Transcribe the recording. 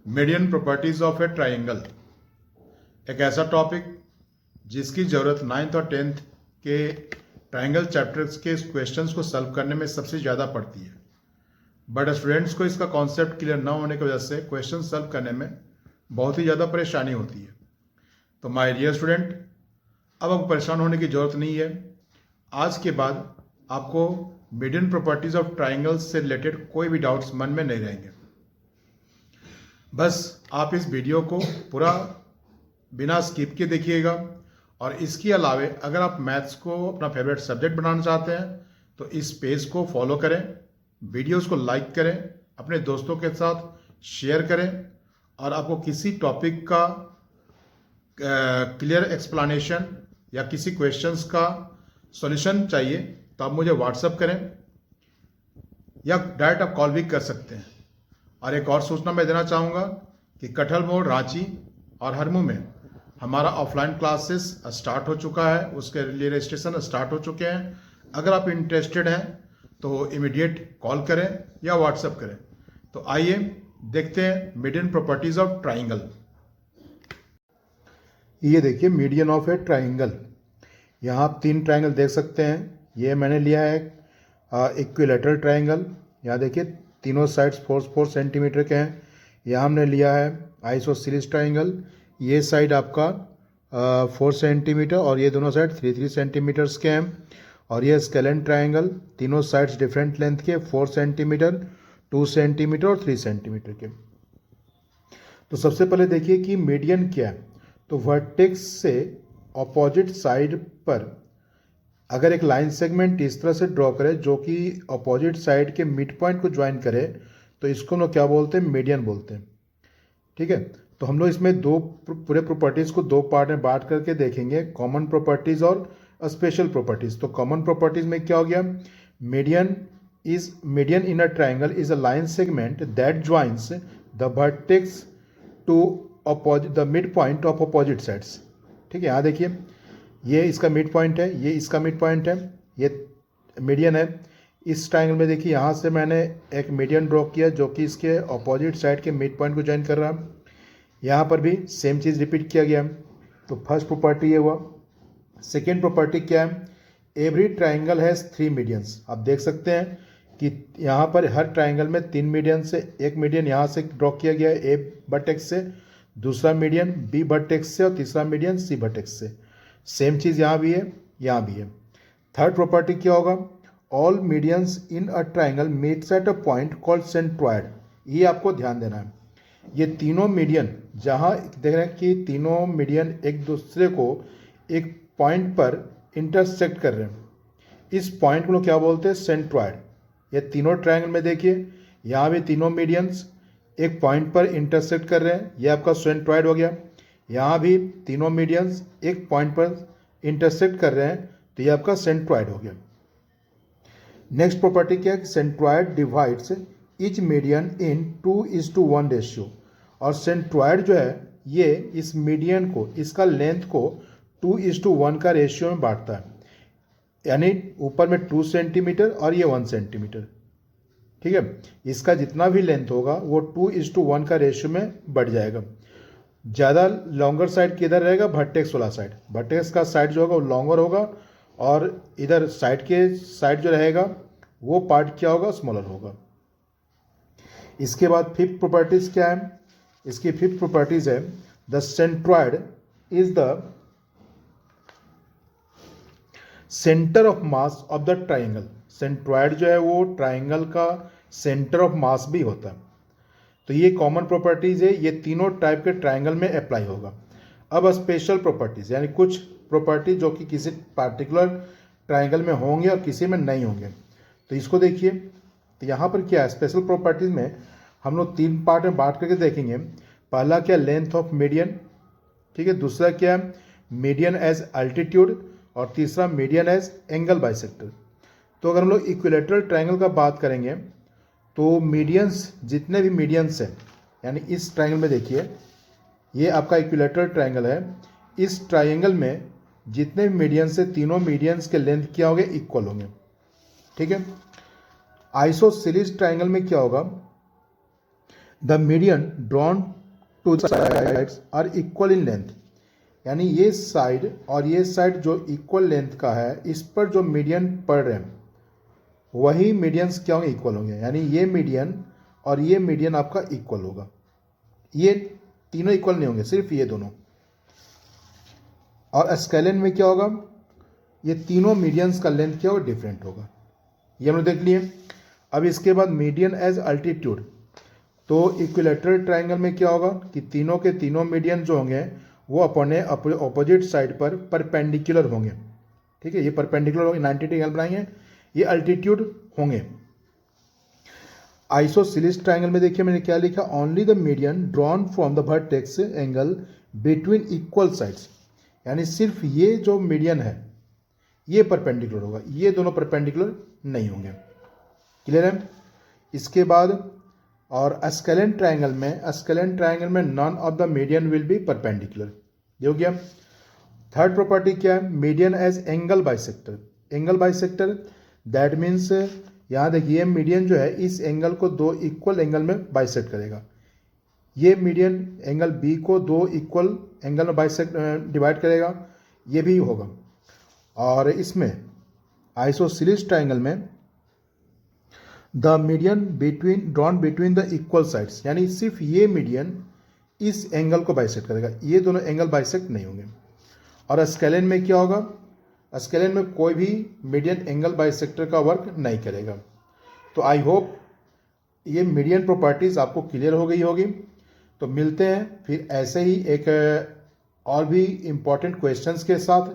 Median properties of A triangle, एक ऐसा topic जिसकी ज़रूरत 9th और 10th के ट्राइंगल चैप्टर्स के क्वेश्चंस को सॉल्व करने में सबसे ज़्यादा पड़ती है। बट स्टूडेंट्स को इसका कॉन्सेप्ट क्लियर न होने की वजह से क्वेश्चन सॉल्व करने में बहुत ही ज़्यादा परेशानी होती है। तो माय डियर स्टूडेंट, अब आपको परेशान होने की ज़रूरत नहीं है। आज के बाद आपको मीडियन प्रॉपर्टीज ऑफ ट्राइंगल्स से रिलेटेड कोई भी डाउट्स मन में नहीं रहेंगे। बस आप इस वीडियो को पूरा बिना स्किप के देखिएगा। और इसके अलावे अगर आप मैथ्स को अपना फेवरेट सब्जेक्ट बनाना चाहते हैं तो इस पेज को फॉलो करें, वीडियोस को लाइक करें, अपने दोस्तों के साथ शेयर करें। और आपको किसी टॉपिक का क्लियर एक्सप्लेनेशन या किसी क्वेश्चंस का सॉल्यूशन चाहिए तो आप मुझे व्हाट्सअप करें या डायरेक्ट आप कॉल भी कर सकते हैं। और एक और सूचना मैं देना चाहूँगा कि कटहल मोड़, रांची और हरमू में हमारा ऑफलाइन क्लासेस स्टार्ट हो चुका है, उसके लिए रजिस्ट्रेशन स्टार्ट हो चुके हैं। अगर आप इंटरेस्टेड हैं तो इमीडिएट कॉल करें या व्हाट्सएप करें। तो आइए देखते हैं मीडियन प्रॉपर्टीज ऑफ ट्राइंगल। ये देखिए मीडियन ऑफ ए ट्राइंगल। यहाँ आप 3 ट्राइंगल देख सकते हैं। ये मैंने लिया है इक्विलेटरल ट्राइंगल। यहाँ देखिए तीनों साइड्स 4 सेंटीमीटर के हैं। यहाँ हमने लिया है आइसोसेलेस ट्राइंगल। ये साइड आपका 4 सेंटीमीटर और ये दोनों साइड 3 सेंटीमीटर्स के हैं। और ये स्केलेन ट्राइंगल, तीनों साइड्स डिफरेंट लेंथ के, 4 सेंटीमीटर, 2 सेंटीमीटर और 3 सेंटीमीटर के। तो सबसे पहले देखिए कि मीडियन क्या है। तो वर्टेक्स से अपोजिट साइड पर अगर एक लाइन सेगमेंट इस तरह से ड्रॉ करें जो कि अपोजिट साइड के मिड पॉइंट को ज्वाइन करे तो इसको हम लोग क्या बोलते हैं, मीडियन बोलते हैं। ठीक है, तो हम लोग इसमें पूरे प्रॉपर्टीज़ को 2 पार्ट में बांट करके देखेंगे, कॉमन प्रॉपर्टीज़ और स्पेशल प्रॉपर्टीज़। तो कॉमन प्रॉपर्टीज़ में क्या हो गया, median in a triangle is a line segment that joins the vertex to the mid point of opposite sides. ठीक है, यहाँ देखिए ये इसका मिड पॉइंट है, ये इसका मिड पॉइंट है, ये मीडियन है। इस ट्राइंगल में देखिए यहाँ से मैंने एक मीडियन ड्रॉ किया जो कि इसके अपोजिट साइड के मिड पॉइंट को ज्वाइन कर रहा है। यहाँ पर भी सेम चीज़ रिपीट किया गया। तो फर्स्ट प्रॉपर्टी ये हुआ। सेकेंड प्रॉपर्टी क्या है, एवरी ट्राइंगल हैज़ 3 मीडियंस। आप देख सकते हैं कि यहाँ पर हर ट्राइंगल में 3 मीडियन से, एक मीडियन यहाँ से ड्रॉ किया गया है ए वर्टेक्स से, दूसरा मीडियन बी वर्टेक्स से और तीसरा मीडियन सी वर्टेक्स से। सेम चीज़ यहाँ भी है, यहाँ भी है। थर्ड प्रॉपर्टी क्या होगा, all medians in a triangle meets at a point called centroid. ये आपको ध्यान देना है। ये तीनों मीडियन जहाँ देख रहे हैं कि तीनों मीडियन एक दूसरे को एक पॉइंट पर इंटरसेक्ट कर रहे हैं, इस पॉइंट को लोग क्या बोलते हैं, सेंट्रॉयड। ये तीनों ट्राइंगल में देखिए यहाँ भी तीनों मीडियंस एक पॉइंट पर इंटरसेक्ट कर रहे हैं, ये आपका सेंट्रॉयड हो गया। यहाँ भी तीनों मीडियंस एक पॉइंट पर इंटरसेक्ट कर रहे हैं तो ये आपका सेंट्रॉयड हो गया। नेक्स्ट प्रॉपर्टी क्या है, सेंट्रॉयड डिवाइड्स ईच मीडियन इन 2:1 रेशियो। और सेंट्रॉयड जो है ये इस मीडियन को, इसका लेंथ को 2:1 का रेशियो में बांटता है। यानी ऊपर में 2 सेंटीमीटर और ये 1 सेंटीमीटर। ठीक है, इसका जितना भी लेंथ होगा वो 2:1 का रेशियो में बढ़ जाएगा। ज़्यादा लॉन्गर साइड किधर रहेगा, वर्टेक्स वाला साइड। वर्टेक्स का साइड जो होगा वो लॉन्गर होगा और इधर साइड के साइड जो रहेगा वो पार्ट क्या होगा, स्मॉलर होगा। इसके बाद फिफ्थ प्रॉपर्टीज क्या है, इसकी फिफ्थ प्रॉपर्टीज है the centroid is the centre of mass of the triangle. Centroid जो है वो ट्राइंगल का सेंटर ऑफ मास भी होता है। तो ये कॉमन प्रॉपर्टीज है, ये तीनों टाइप के ट्राइंगल में अप्लाई होगा। अब स्पेशल प्रॉपर्टीज यानी कुछ प्रॉपर्टी जो कि किसी पार्टिकुलर ट्राइंगल में होंगे और किसी में नहीं होंगे। तो इसको देखिए, तो यहाँ पर क्या है, स्पेशल प्रॉपर्टीज में हम लोग 3 पार्ट में बांट करके देखेंगे। पहला क्या, लेंथ ऑफ मीडियन। ठीक है, दूसरा क्या, मीडियन एज अल्टीट्यूड, और तीसरा मीडियन एज एंगल बाइसेक्टर। तो अगर हम लोग इक्विलेटरल ट्राइंगल का बात करेंगे तो मीडियंस, जितने भी मीडियंस हैं, यानी इस ट्राइंगल में देखिए ये आपका इक्विलेटरल ट्राइंगल है। इस ट्राइंगल में जितने भी मीडियंस है, तीनों मीडियंस के लेंथ क्या होंगे, इक्वल होंगे। ठीक है, आइसोसेलेस ट्राइंगल में क्या होगा, the median drawn to the sides are equal in length, यानी ये साइड और ये साइड जो इक्वल लेंथ का है, इस पर जो मीडियन पड़ रहे हैं वही मीडियंस क्या होंगे, इक्वल होंगे। यानी ये मीडियन और ये मीडियन आपका इक्वल होगा, ये तीनों इक्वल नहीं होंगे, सिर्फ ये दोनों। और स्केलियन में क्या होगा, ये तीनों मीडियंस का लेंथ क्या होगा, डिफरेंट होगा। ये हम लोग देख लिए। अब इसके बाद मीडियन एज अल्टीट्यूड, तो इक्विलेटरल ट्रायंगल में क्या होगा कि तीनों के तीनों मीडियन जो होंगे वो अपने अपोजिट साइड पर परपेंडिकुलर होंगे। ठीक है, ये परपेंडिकुलर होंगे, 90 डिग्री एंगल बनाएंगे, ये अल्टीट्यूड होंगे। आइसोसेलेस ट्रायंगल में देखिए मैंने क्या लिखा, only the median drawn from the vertex angle between equal sides, यानी सिर्फ ये जो मीडियन है ये परपेंडिकुलर होगा, ये दोनों परपेंडिकुलर नहीं होंगे। क्लियर है। इसके बाद और स्केलियन ट्रायंगल में none of the median will be perpendicular, ये हो गया। थर्ड प्रॉपर्टी क्या है, median as angle bisector. Angle bisector that means यहाँ देखिए मीडियन जो है इस एंगल को दो इक्वल एंगल में बाइसेक्ट करेगा, ये मीडियन एंगल बी को दो इक्वल एंगल में बाइसेक्ट डिवाइड करेगा, ये भी होगा। और इसमें आइसोसेलेस ट्रायंगल में the median drawn between the equal sides, यानी सिर्फ ये मीडियन इस एंगल को बाइसेक्ट करेगा, ये दोनों एंगल बाइसेक्ट नहीं होंगे। और स्केलियन में क्या होगा, स्केलियन में कोई भी मीडियन एंगल बाइसेक्टर का वर्क नहीं करेगा। तो आई होप ये मीडियन प्रॉपर्टीज आपको क्लियर हो गई होगी। तो मिलते हैं फिर ऐसे ही एक और भी इम्पॉर्टेंट क्वेश्चंस के साथ।